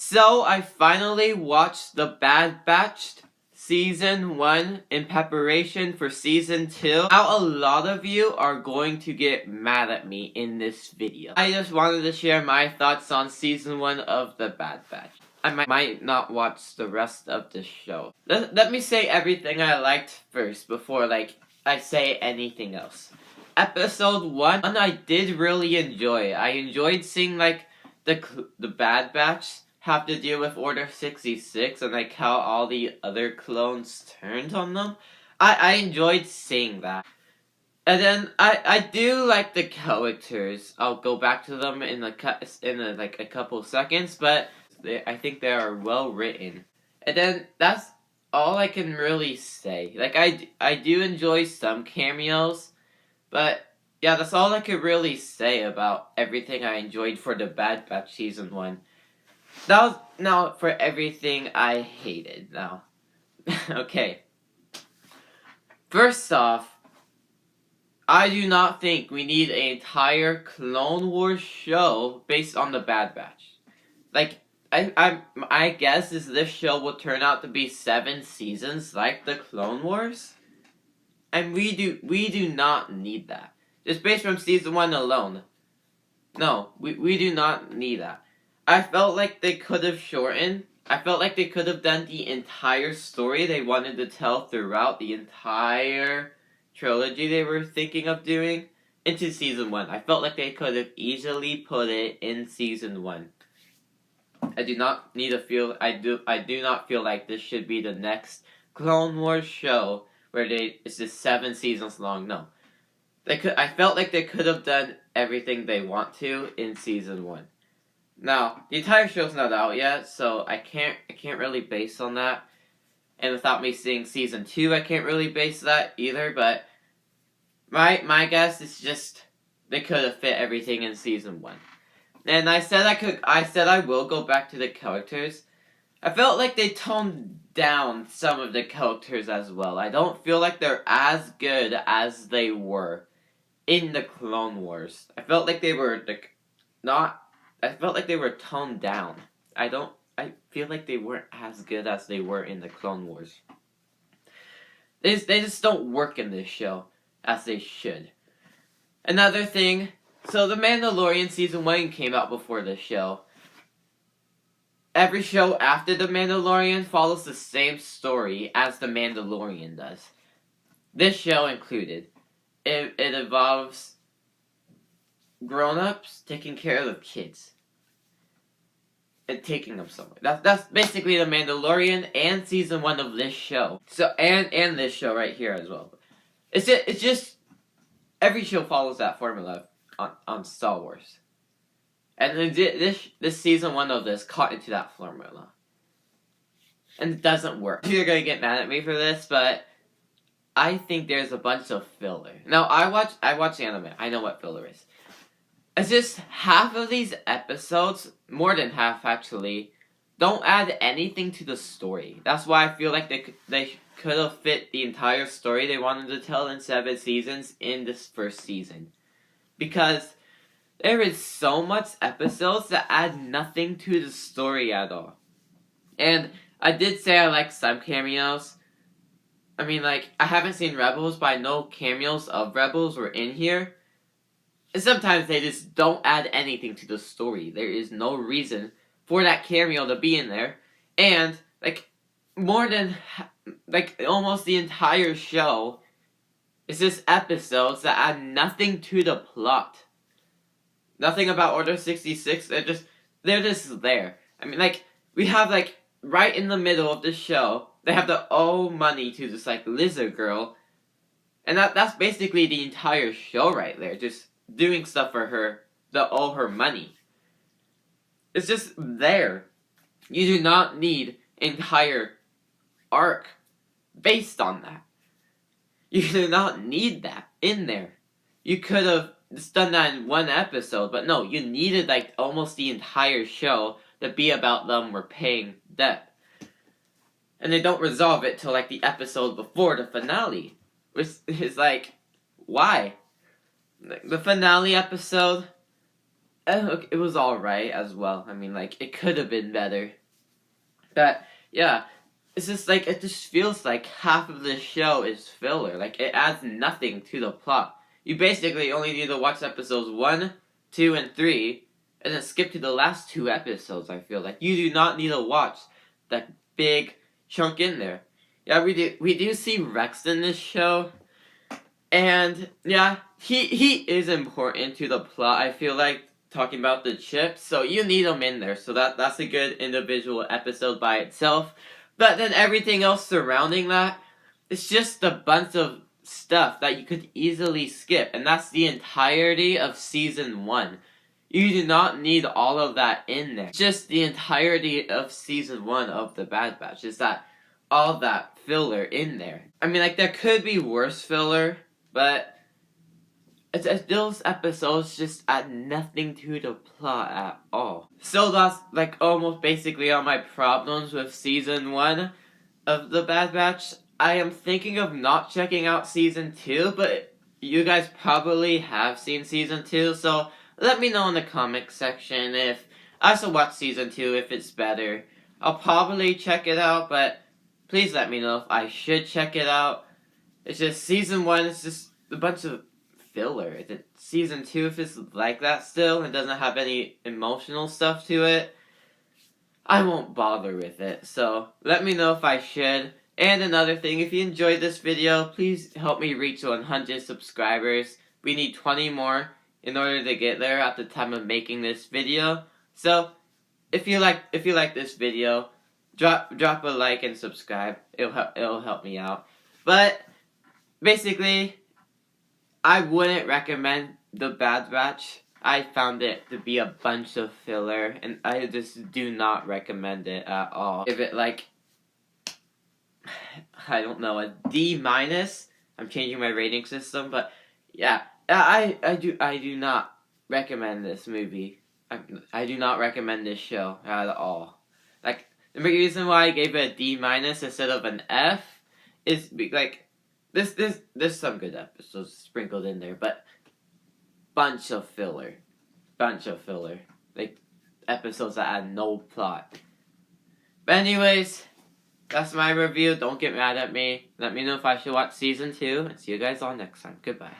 So I finally watched The Bad Batch Season 1 in preparation for Season 2. Now a lot of you are going to get mad at me in this video. I just wanted to share my thoughts on Season 1 of The Bad Batch. I might not watch the rest of the show. Let me say everything I liked first before I say anything else. Episode 1 I did really enjoy. I enjoyed seeing the Bad Batch have to deal with Order 66 and how all the other clones turned on them. I enjoyed seeing that. And then I do like the characters. I'll go back to them in a couple seconds, but I think they are well written. And then that's all I can really say. I do enjoy some cameos, but yeah, that's all I could really say about everything I enjoyed for the Bad Batch Season 1. Now for everything I hated now. Okay. First off, I do not think we need an entire Clone Wars show based on the Bad Batch. I guess this show will turn out to be 7 seasons like the Clone Wars. And we do not need that. Just based from Season 1 alone. No, we do not need that. I felt like they could have shortened. I felt like they could have done the entire story they wanted to tell throughout the entire trilogy they were thinking of doing into Season 1. I felt like they could have easily put it in Season 1. I do not feel like this should be the next Clone Wars show where it's just 7 seasons long. No. I felt like they could have done everything they want to in Season 1. Now, the entire show's not out yet, so I can't really base on that. And without me seeing Season 2, I can't really base that either, but my guess is just they could have fit everything in Season 1. And I said I will go back to the characters. I felt like they toned down some of the characters as well. I don't feel like they're as good as they were in the Clone Wars. I felt like they were toned down. I feel like they weren't as good as they were in the Clone Wars. They just don't work in this show as they should. Another thing, so The Mandalorian Season 1 came out before the show. Every show after The Mandalorian follows the same story as The Mandalorian does. This show included. It involves grown-ups taking care of kids and taking them somewhere. That's basically The Mandalorian and Season 1 of this show. So and this show right here as well. It's just every show follows that formula on Star Wars. And this Season 1 of this caught into that formula. And it doesn't work. You're gonna get mad at me for this, but I think there's a bunch of filler. Now I watch anime. I know what filler is. It's just half of these episodes, more than half actually, don't add anything to the story. That's why I feel like they could have fit the entire story they wanted to tell in 7 seasons in this first season. Because there is so much episodes that add nothing to the story at all. And I did say I like some cameos. I mean, I haven't seen Rebels, but I know cameos of Rebels were in here. And sometimes they just don't add anything to the story. There is no reason for that cameo to be in there. And, more than, almost the entire show is just episodes that add nothing to the plot. Nothing about Order 66, they're just there. I mean, we have, right in the middle of the show, they have to owe money to this, lizard girl. And that's basically the entire show right there, just doing stuff for her to owe her money. It's just there. You do not need an entire arc based on that. You do not need that in there. You could have just done that in 1 episode, but no, you needed almost the entire show to be about them repaying debt. And they don't resolve it till the episode before the finale. Which is why? The finale episode, it was alright as well. I mean, like, it could have been better. But, yeah, it's just like, it just feels like half of the show is filler. Like, it adds nothing to the plot. You basically only need to watch episodes 1, 2, and 3, and then skip to the last 2 episodes, I feel like. You do not need to watch that big chunk in there. Yeah, we do see Rex in this show, and yeah, he is important to the plot. I feel like talking about the chips, so you need him in there. So that's a good individual episode by itself. But then everything else surrounding that, it's just a bunch of stuff that you could easily skip, and that's the entirety of season 1. You do not need all of that in there. Just the entirety of season 1 of The Bad Batch is that all that filler in there. I mean, like, there could be worse filler, but those episodes just add nothing to the plot at all. So that's, like, almost basically all my problems with season 1 of The Bad Batch. I am thinking of not checking out season 2, but you guys probably have seen season 2, so let me know in the comments section if I should watch season 2, if it's better. I'll probably check it out, but please let me know if I should check it out. It's just season 1 is just a bunch of filler. Season 2, if it's like that still and doesn't have any emotional stuff to it, I won't bother with it. So let me know if I should. And another thing, if you enjoyed this video, please help me reach 100 subscribers. We need 20 more in order to get there at the time of making this video. So if you like this video, drop a like and subscribe. It'll help me out. But basically, I wouldn't recommend The Bad Batch. I found it to be a bunch of filler, and I just do not recommend it at all. Give it, like, I don't know, a D-. I'm changing my rating system, but yeah, I do not recommend this movie. I do not recommend this show at all. Like, the reason why I gave it a D- instead of an F is like, there's some good episodes sprinkled in there, but bunch of filler. Like, episodes that had no plot. But anyways, that's my review. Don't get mad at me. Let me know if I should watch season 2, and see you guys all next time. Goodbye.